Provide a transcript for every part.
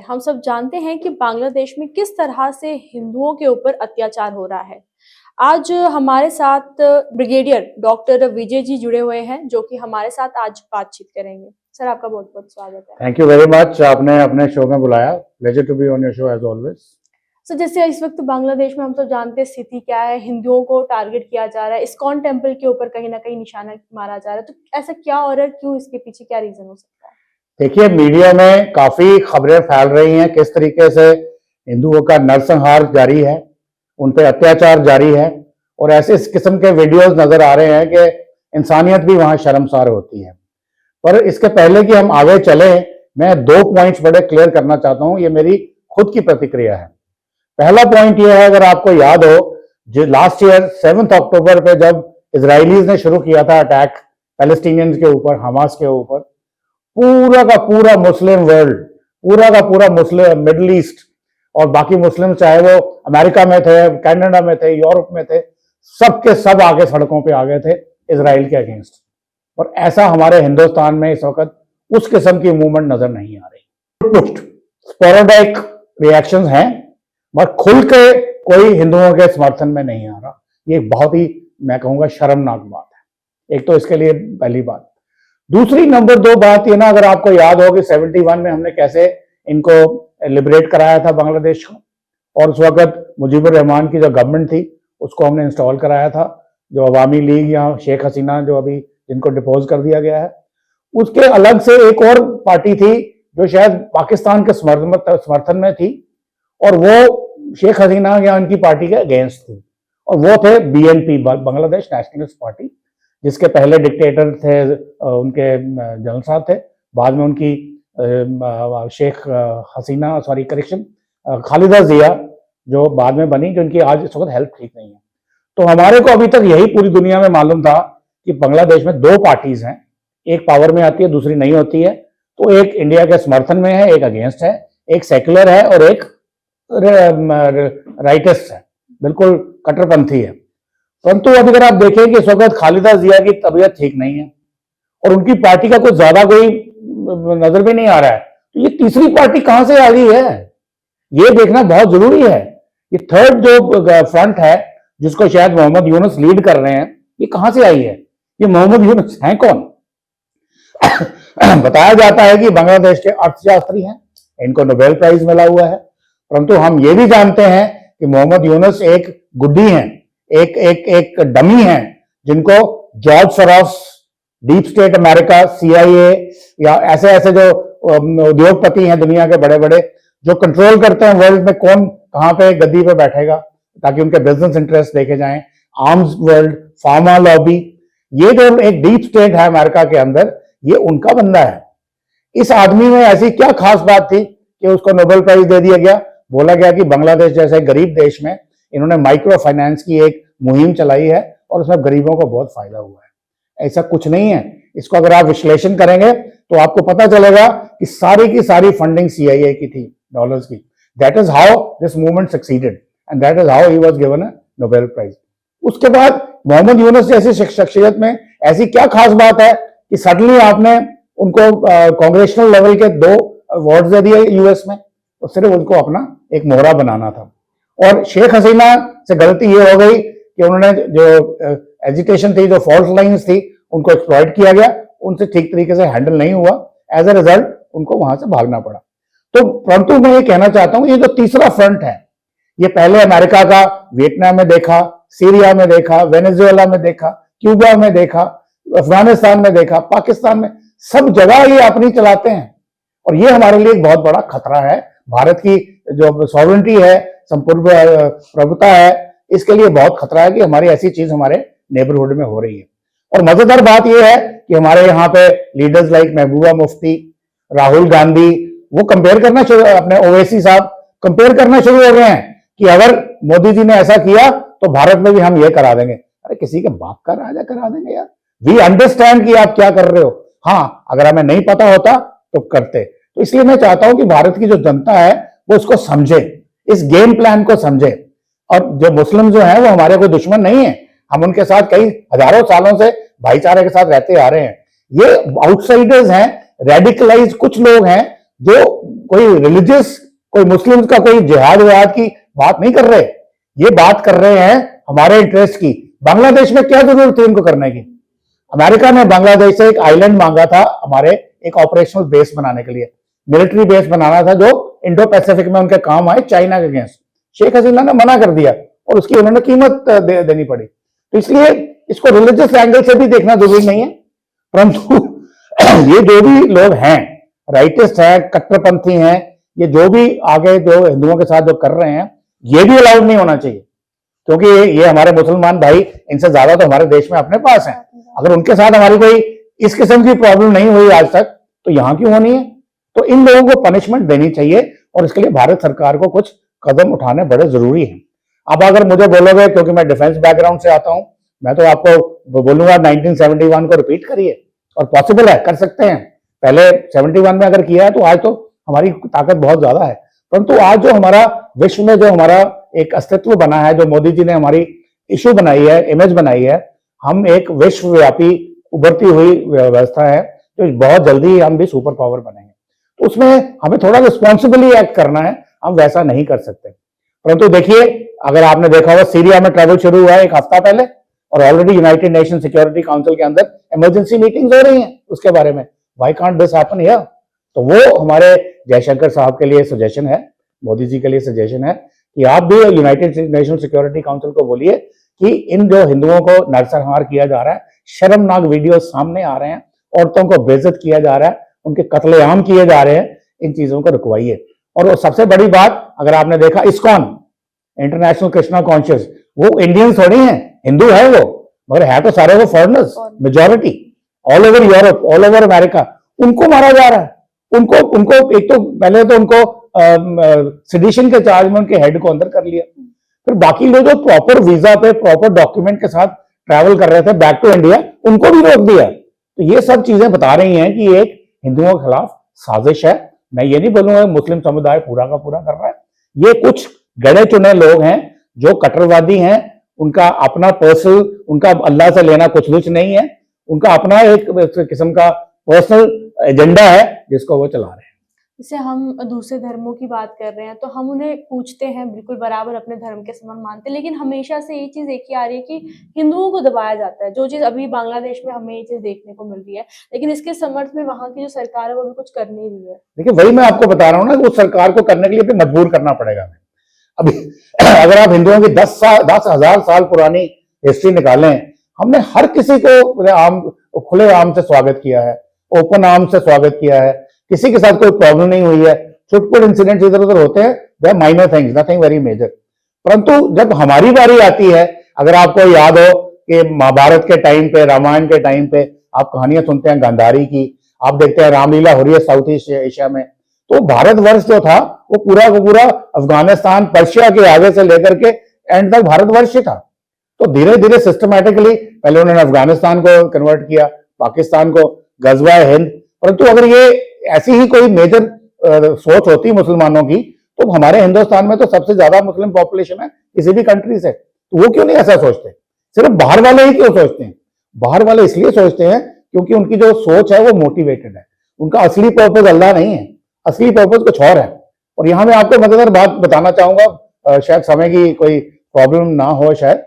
हम सब जानते हैं कि बांग्लादेश में किस तरह से हिंदुओं के ऊपर अत्याचार हो रहा है। आज हमारे साथ ब्रिगेडियर डॉक्टर विजय जी जुड़े हुए हैं, जो कि हमारे साथ आज बातचीत करेंगे। सर, आपका बहुत बहुत स्वागत है। थैंक यू वेरी मच, आपने अपने शो में बुलाया। Pleasure to be on your show as always. Sir, जैसे इस वक्त बांग्लादेश में हम तो जानते हैं स्थिति क्या है, हिंदुओं को टारगेट किया जा रहा है, इस्कॉन टेम्पल के ऊपर कहीं ना कहीं निशाना मारा जा रहा है, तो ऐसा क्या हो रहा है, क्यों, इसके पीछे क्या रीजन हो सकता है? देखिए, मीडिया में काफी खबरें फैल रही हैं किस तरीके से हिंदुओं का नरसंहार जारी है, उन पर अत्याचार जारी है, और ऐसे इस किस्म के वीडियोस नजर आ रहे हैं कि इंसानियत भी वहां शर्मसार होती है। पर इसके पहले कि हम आगे चले, मैं 2 पॉइंट्स बड़े क्लियर करना चाहता हूं। ये मेरी खुद की प्रतिक्रिया है। पहला पॉइंट ये है, अगर आपको याद हो, जो लास्ट ईयर 7 अक्टूबर पे जब इजरायलीज ने शुरू किया था अटैक पैलेस्टीनियंस के ऊपर, हमास के ऊपर, पूरा का पूरा मुस्लिम वर्ल्ड, पूरा का पूरा मुस्लिम मिडिल ईस्ट और बाकी मुस्लिम, चाहे वो अमेरिका में थे, कनाडा में थे, यूरोप में थे, सबके सब आगे सड़कों पे आ गए थे इजराइल के अगेंस्ट। और ऐसा हमारे हिंदुस्तान में इस वक्त उस किस्म की मूवमेंट नजर नहीं आ रही। स्पोरेडिक रिएक्शंस हैं, मगर खुल के कोई हिंदुओं के समर्थन में नहीं आ रहा। ये बहुत ही, मैं कहूंगा, शर्मनाक बात है। एक तो इसके लिए पहली बात। दूसरी, नंबर 2 बात ये ना, अगर आपको याद हो कि 71 में हमने कैसे इनको लिबरेट कराया था बांग्लादेश को, और उस वक्त मुजीबुर रहमान की जो गवर्नमेंट थी उसको हमने इंस्टॉल कराया था, जो अवामी लीग या शेख हसीना जो अभी जिनको डिपोज कर दिया गया है। उसके अलग से एक और पार्टी थी जो शायद पाकिस्तान के समर्थन में थी, और वो शेख हसीना या उनकी पार्टी के अगेंस्ट थी, और वो थे बीएनपी, बांग्लादेश नेशनलिस्ट पार्टी, जिसके पहले डिक्टेटर थे उनके जनरल साहब थे, बाद में उनकी शेख हसीना, सॉरी करेक्शन, खालिदा जिया जो बाद में बनी, जो उनकी आज इस वक्त हेल्थ ठीक नहीं है। तो हमारे को अभी तक यही पूरी दुनिया में मालूम था कि बांग्लादेश में 2 पार्टीज हैं, एक पावर में आती है, दूसरी नहीं होती है। तो एक इंडिया के समर्थन में है, एक अगेंस्ट है, एक सेक्युलर है और एक राइटिस्ट है, बिल्कुल कट्टरपंथी है। परंतु अब अगर आप देखें कि इस वक्त खालिदा जिया की तबीयत ठीक नहीं है और उनकी पार्टी का कुछ ज्यादा कोई नजर भी नहीं आ रहा है, तो ये तीसरी पार्टी कहां से आ गई है, ये देखना बहुत जरूरी है। ये थर्ड जो फ्रंट है, जिसको शायद मोहम्मद यूनुस लीड कर रहे हैं, ये कहां से आई है? ये मोहम्मद यूनुस हैं कौन? बताया जाता है कि बांग्लादेश के अर्थशास्त्री हैं, इनको नोबेल प्राइज मिला हुआ है, परंतु हम ये भी जानते हैं कि मोहम्मद यूनुस एक गुड्डी हैं, एक डमी हैं, जिनको George Soros, deep state America, CIA या ऐसे ऐसे जो उद्योगपति हैं दुनिया के बड़े बड़े, जो कंट्रोल करते हैं वर्ल्ड में कौन कहां पे गद्दी पे बैठेगा, ताकि उनके बिजनेस इंटरेस्ट देखे जाएं, आर्म्स वर्ल्ड, फार्मा लॉबी, ये जो एक डीप स्टेट है अमेरिका के अंदर, ये उनका बंदा है। इस आदमी में ऐसी क्या खास बात थी कि उसको नोबेल प्राइज दे दिया गया? बोला गया कि बांग्लादेश जैसे गरीब देश में इन्होंने माइक्रो फाइनेंस की एक मुहिम चलाई है और उसमें गरीबों को बहुत फायदा हुआ है। ऐसा कुछ नहीं है। इसको अगर आप विश्लेषण करेंगे तो आपको पता चलेगा कि सारी की सारी फंडिंग सीआईए की थी, डॉलर्स की। That is how this movement succeeded and that is how he was given a Nobel prize. उसके बाद मोहम्मद यूनुस जैसी शख्सियत में ऐसी क्या खास बात है कि सडनली आपने उनको कांग्रेशनल लेवल के 2 अवार्ड दे दिए यूएस में? तो सिर्फ उनको अपना एक मोहरा बनाना था। और शेख हसीना से गलती ये हो गई कि उन्होंने जो एजिटेशन थी, जो फॉल्ट लाइन्स थी, उनको एक्सप्लॉइट किया गया, उनसे ठीक तरीके से हैंडल नहीं हुआ। एज ए रिजल्ट उनको वहां से भागना पड़ा। तो परंतु मैं ये कहना चाहता हूं, ये जो तीसरा फ्रंट है, ये पहले अमेरिका का वियतनाम में देखा, सीरिया में देखा, वेनेजुएला में देखा, क्यूबा में देखा, अफगानिस्तान में देखा, पाकिस्तान में, सब जगह ये अपनी चलाते हैं। और ये हमारे लिए एक बहुत बड़ा खतरा है। भारत की जो सॉवरेंटी है, संपूर्ण प्रभुता है, इसके लिए बहुत खतरा है कि हमारी ऐसी चीज हमारे नेबरहुड में हो रही है। और मजेदार बात यह है कि हमारे यहाँ पे लीडर्स लाइक महबूबा मुफ्ती, राहुल गांधी, वो कंपेयर करना शुरू, अपने ओवैसी साहब कंपेयर करना शुरू हो गए हैं कि अगर मोदी जी ने ऐसा किया तो भारत में भी हम ये करा देंगे। अरे किसी के बाप का राजा करा देंगे यार। वी अंडरस्टैंड कि आप क्या कर रहे हो। हाँ, अगर हमें नहीं पता होता तो करते। तो इसलिए मैं चाहता हूं कि भारत की जो जनता है वो इसको समझे, इस गेम प्लान को समझे। और जो मुस्लिम जो है वो हमारे कोई दुश्मन नहीं है, हम उनके साथ कई हजारों सालों से भाईचारे के साथ रहते आ रहे हैं। ये आउटसाइडर्स हैं, रेडिकलाइज कुछ लोग हैं जो कोई रिलीजियस, कोई मुस्लिम का कोई जिहाद विहाद की बात नहीं कर रहे, ये बात कर रहे हैं हमारे इंटरेस्ट की। बांग्लादेश में क्या जरूरत थी इनको करने की? अमेरिका ने बांग्लादेश से एक आइलैंड मांगा था हमारे एक ऑपरेशनल बेस बनाने के लिए, मिलिट्री बेस बनाना था जो इंडो पैसिफिक में उनके काम आए चाइना के अगेंस्ट। शेख हसीना ने मना कर दिया और उसकी उन्होंने कीमत देनी पड़ी। तो इसलिए इसको रिलीजियस एंगल से भी देखना जरूरी नहीं है, परंतु ये जो भी लोग हैं, राइटिस्ट हैं, कट्टरपंथी हैं, ये जो भी आगे जो हिंदुओं के साथ जो कर रहे हैं, ये भी अलाउड नहीं होना चाहिए, क्योंकि ये हमारे मुसलमान भाई इनसे ज्यादा तो हमारे देश में अपने पास हैं। अगर उनके साथ हमारी कोई इस किस्म की प्रॉब्लम नहीं हुई आज तक, तो यहां क्यों होनी है? तो इन लोगों को पनिशमेंट देनी चाहिए और इसके लिए भारत सरकार को कुछ कदम उठाने बड़े जरूरी हैं। अब अगर मुझे बोलोगे, क्योंकि मैं डिफेंस बैकग्राउंड से आता हूं, मैं तो आपको बोलूंगा 1971 को रिपीट करिए, और पॉसिबल है, कर सकते हैं। पहले 71 में अगर किया है तो आज तो हमारी ताकत बहुत ज्यादा है, परंतु आज जो हमारा विश्व में जो हमारा एक अस्तित्व बना है, जो मोदी जी ने हमारी इशू बनाई है, इमेज बनाई है, हम एक विश्वव्यापी उभरती हुई व्यवस्था है, तो बहुत जल्दी हम भी सुपर पावर बनेंगे। तो उसमें हमें थोड़ा रिस्पॉन्सिबली एक्ट करना है, हम वैसा नहीं कर सकते। परंतु देखिए, अगर आपने देखा होगा, सीरिया में ट्रैवल शुरू हुआ है एक हफ्ता पहले, और already United nation security council के अंदर इमरजेंसी मीटिंग्स हो रही हैं उसके बारे में। Why can't this happen here? तो वो हमारे जयशंकर साहब के लिए सजेशन है, मोदी जी के लिए सजेशन है कि आप भी यूनाइटेड नेशन सिक्योरिटी काउंसिल को बोलिए कि इन जो हिंदुओं को नरसंहार किया जा रहा है, शर्मनाक वीडियो सामने आ रहे हैं, औरतों को बेइज्जत किया जा रहा है, उनके कत्लेआम किए जा रहे हैं, इन चीजों को रुकवाइए। और सबसे बड़ी बात, अगर आपने देखा, इस्कॉन, इंटरनेशनल कृष्णा कॉन्शियस, वो इंडियंस थोड़ी हैं, हिंदू है वो, मगर है तो सारे वो foreigners, majority, all over Europe, all over America. उनको मारा जा रहा है। उनको उनको एक तो पहले तो उनको सेडिशन के चार्ज में उनके हेड को अंदर कर लिया, फिर बाकी लोग जो प्रॉपर वीजा पे, प्रॉपर डॉक्यूमेंट के साथ ट्रैवल कर रहे थे बैक टू इंडिया, उनको भी रोक दिया। तो ये सब चीजें बता रही हैं कि एक हिंदुओं के खिलाफ साजिश है। मैं ये नहीं बोलूंगा मुस्लिम समुदाय पूरा का पूरा कर रहा है, ये कुछ गड़े चुने लोग हैं जो कट्टरवादी हैं, उनका अपना पर्सनल, उनका अल्लाह से लेना कुछ नहीं है, उनका अपना एक किस्म का पर्सनल एजेंडा है जिसको वो चला रहे हैं। जैसे हम दूसरे धर्मों की बात कर रहे हैं तो हम उन्हें पूछते हैं, बिल्कुल बराबर अपने धर्म के समान मानते हैं, लेकिन हमेशा से ये चीज देखी आ रही है कि हिंदुओं को दबाया जाता है। जो चीज अभी बांग्लादेश में हमें ये चीज देखने को मिल रही है, लेकिन इसके समर्थ में वहां की जो सरकार है वो भी कुछ कर नहीं रही है। देखिए, वही मैं आपको बता रहा हूँ ना, उस सरकार को करने के लिए भी मजबूर करना पड़ेगा हमें। अभी अगर आप हिंदुओं की 10,000 साल पुरानी हिस्ट्री निकालें, हमने हर किसी को आम खुले आम से स्वागत किया है, ओपन आर्म से स्वागत किया है, किसी के साथ कोई प्रॉब्लम नहीं हुई है। छुटपुट इंसिडेंट्स इधर उधर होते हैं, they are minor things, nothing very major. परंतु जब हमारी बारी आती है, अगर आपको याद हो कि महाभारत के टाइम पे, रामायण के टाइम पे आप कहानियां सुनते हैं गांधारी की, आप देखते हैं रामलीला हो रही है साउथ ईस्ट एशिया में, तो भारतवर्ष जो था वो पूरा का पूरा अफगानिस्तान, पर्शिया के आगे से लेकर के एंड तक भारतवर्ष ही था। तो धीरे धीरे सिस्टमैटिकली पहले उन्होंने अफगानिस्तान को कन्वर्ट किया, पाकिस्तान को, गजवा हिंद। परंतु अगर ये ऐसी ही कोई मेजर सोच होती मुसलमानों की, तो हमारे हिंदुस्तान में तो सबसे ज्यादा मुस्लिम पॉपुलेशन है किसी भी कंट्री से, तो वो क्यों नहीं ऐसा सोचते? सिर्फ बाहर वाले ही क्यों सोचते हैं? बाहर वाले इसलिए सोचते हैं क्योंकि उनकी जो सोच है वो मोटिवेटेड है, उनका असली पर्पज अल्लाह नहीं है, असली पर्पज कुछ और है। और यहां मैं आपको मजेदार बात बताना चाहूंगा, शायद समय की कोई प्रॉब्लम ना हो शायद।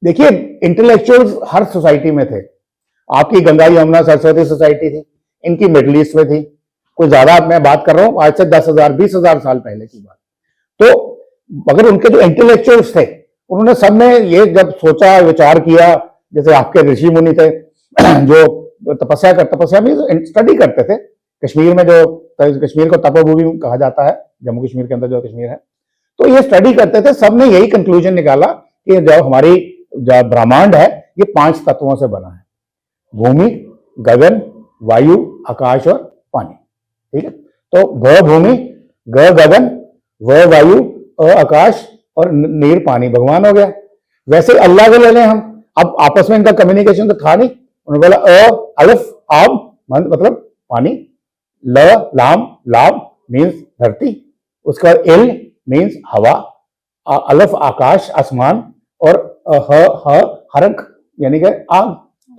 देखिए, इंटेलेक्चुअल्स हर सोसाइटी में थे। आपकी गंगा यमुना सरस्वती सोसाइटी थी, इनकी मिडिल ईस्ट में थी। कोई ज्यादा मैं बात कर रहा हूं आज से 10,000 20,000 साल पहले की बात। तो अगर उनके जो इंटेलेक्चुअल्स थे, उन्होंने सबने ये जब सोचा, विचार किया, जैसे आपके ऋषि मुनि थे जो तपस्या में स्टडी करते थे। कश्मीर में जो, कश्मीर को तपोभूमि कहा जाता है, जम्मू कश्मीर के अंदर जो कश्मीर है, तो ये स्टडी करते थे। सबने यही कंक्लूजन निकाला कि जो हमारी ब्रह्मांड है ये 5 तत्वों से बना है, भूमि, गगन, वायु, आकाश और पानी। ठीक है, तो भ भूमि, ग गगन, व वायु, अ आकाश और नीर पानी, भगवान हो गया। वैसे अल्लाह को ले लें हम, अब आपस में इनका कम्युनिकेशन तो था नहीं। उन्होंने बोला अलिफ आब मतलब पानी, ल लाम लाम मीन्स धरती, उसके बाद इल मीन्स हवा, अलफ आकाश आसमान, और ह हरक यानी कि आग।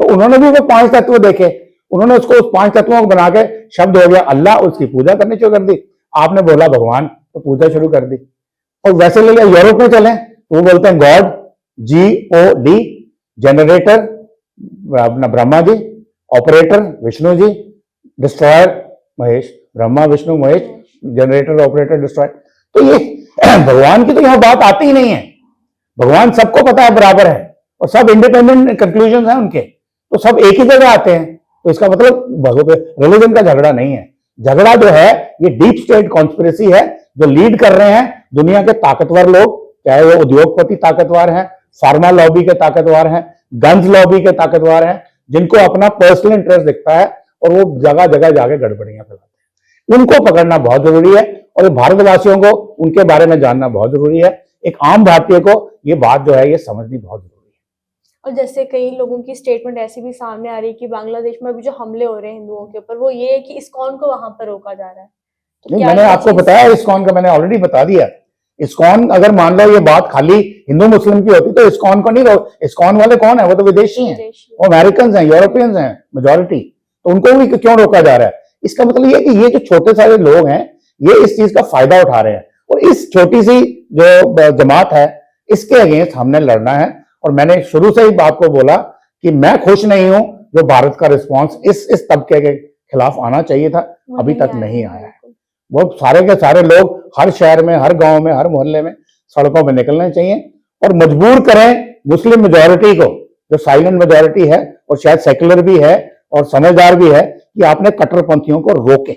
तो उन्होंने भी वो 5 तत्व देखे उन्होंने उसको उस 5 तत्वों को बना के शब्द हो गया अल्लाह, उसकी पूजा करनी शुरू कर दी। आपने बोला भगवान, तो पूजा शुरू कर दी। और वैसे ले लिया यूरोप में चले तो वो बोलते हैं गॉड, GOD, जनरेटर अपना Brahma ji, operator Vishnu ji, destroyer Mahesh, Brahma Vishnu Mahesh, generator operator destroyer. तो ये भगवान की तो यहां बात आती ही नहीं है। भगवान सबको पता है बराबर है और सब इंडिपेंडेंट कंक्लूजन है उनके, तो सब एक ही जगह आते हैं। तो इसका मतलब रिलीजन का झगड़ा नहीं है। झगड़ा जो है ये डीप स्टेट कॉन्स्पिरेसी है जो लीड कर रहे हैं दुनिया के ताकतवर लोग, चाहे वो उद्योगपति ताकतवर हैं, फार्मा लॉबी के ताकतवर हैं, गन्स लॉबी के ताकतवर हैं, जिनको अपना पर्सनल इंटरेस्ट दिखता है और वो जगह जगह जाके गड़बड़ियां फैलाते हैं। उनको पकड़ना बहुत जरूरी है और भारतवासियों को उनके बारे में जानना बहुत जरूरी है। एक आम भारतीय को ये बात जो है ये समझनी बहुत जरूरी है। और जैसे कई लोगों की स्टेटमेंट ऐसी भी सामने आ रही है कि बांग्लादेश में अभी जो हमले हो रहे हैं हिंदुओं के ऊपर, वो ये है कि इस्कॉन को वहां पर रोका जा रहा है। तो नहीं, क्या मैंने ये आपको चीज़- बताया इस्कॉन का, मैंने ऑलरेडी बता दिया। इस्कॉन अगर मान लो ये बात खाली हिंदू मुस्लिम की होती तो इस्कॉन को नहीं रोक। इस्कॉन वाले कौन है? वो तो विदेशी हैं, विदेशी। वो अमेरिकन हैं, यूरोपियंस हैं मेजोरिटी, तो उनको भी क्यों रोका जा रहा है? इसका मतलब ये है कि ये जो छोटे सारे लोग हैं ये इस चीज का फायदा उठा रहे हैं और इस छोटी सी जो जमात है इसके अगेंस्ट हमने लड़ना है। और मैंने शुरू से ही आपको बोला कि मैं खुश नहीं हूं जो भारत का रिस्पॉन्स इस तबके के खिलाफ आना चाहिए था, वो अभी तक आया नहीं है, आया है। बिल्कुल। वो सारे के सारे लोग हर शहर में, हर गांव में, हर मोहल्ले में सड़कों पर निकलने चाहिए और मजबूर करें मुस्लिम मेजोरिटी को, जो साइलेंट मेजोरिटी है और शायद सेक्युलर भी है और समझदार भी है, कि आपने कट्टरपंथियों को रोके।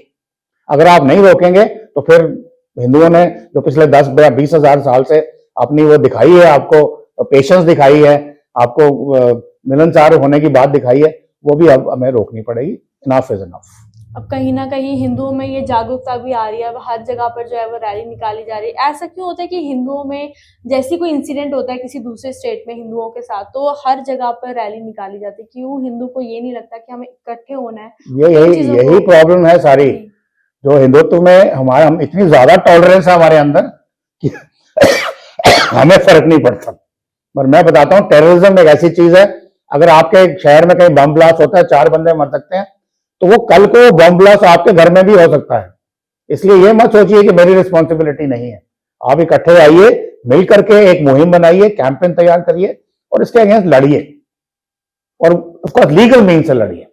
अगर आप नहीं रोकेंगे तो फिर हिंदुओं ने जो पिछले 10-20 हजार साल से अपनी वो दिखाई है, आपको पेशेंस दिखाई है, आपको मिलनसार होने की बात दिखाई है, वो भी अब हमें रोकनी पड़ेगी। Enough is enough. अब कहीं ना कहीं हिंदुओं में ये जागरूकता भी आ रही है, अब हर जगह पर जो है वो रैली निकाली जा रही है। ऐसा क्यों होता है कि हिंदुओं में जैसी कोई इंसिडेंट होता है किसी दूसरे स्टेट में हिंदुओं के साथ, तो हर जगह पर रैली निकाली जाती है? क्यों हिंदू को ये नहीं लगता कि हमें इकट्ठे होना है? यही प्रॉब्लम है सारी, जो हिंदुत्व में हम इतनी ज्यादा टॉलरेंस है हमारे अंदर कि हमें फर्क नहीं पड़ता। पर मैं बताता हूँ, टेररिज्म एक ऐसी चीज है, अगर आपके शहर में कहीं बम ब्लास्ट होता है 4 बंदे मर सकते हैं, तो वो कल को बम ब्लास्ट आपके घर में भी हो सकता है। इसलिए ये मत सोचिए कि मेरी रिस्पॉन्सिबिलिटी नहीं है। आप इकट्ठे आइए, मिल करके एक मुहिम बनाइए, कैंपेन तैयार करिए और इसके अगेंस्ट लड़िए और उसको लीगल मीन से लड़िए।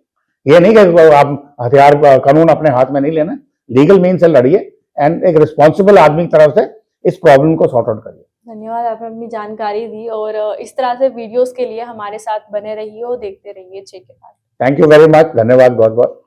ये नहीं कि आप हथियार कानून अपने हाथ में नहीं लेना, लीगल मीन से लड़िए एंड एक रिस्पॉन्सिबल आदमी की तरफ से इस प्रॉब्लम को सॉर्ट आउट करिए। धन्यवाद, आपने अपनी जानकारी दी और इस तरह से वीडियोस के लिए हमारे साथ बने रहिए और देखते रहिए छे के बाद। थैंक यू वेरी मच, धन्यवाद बहुत बहुत।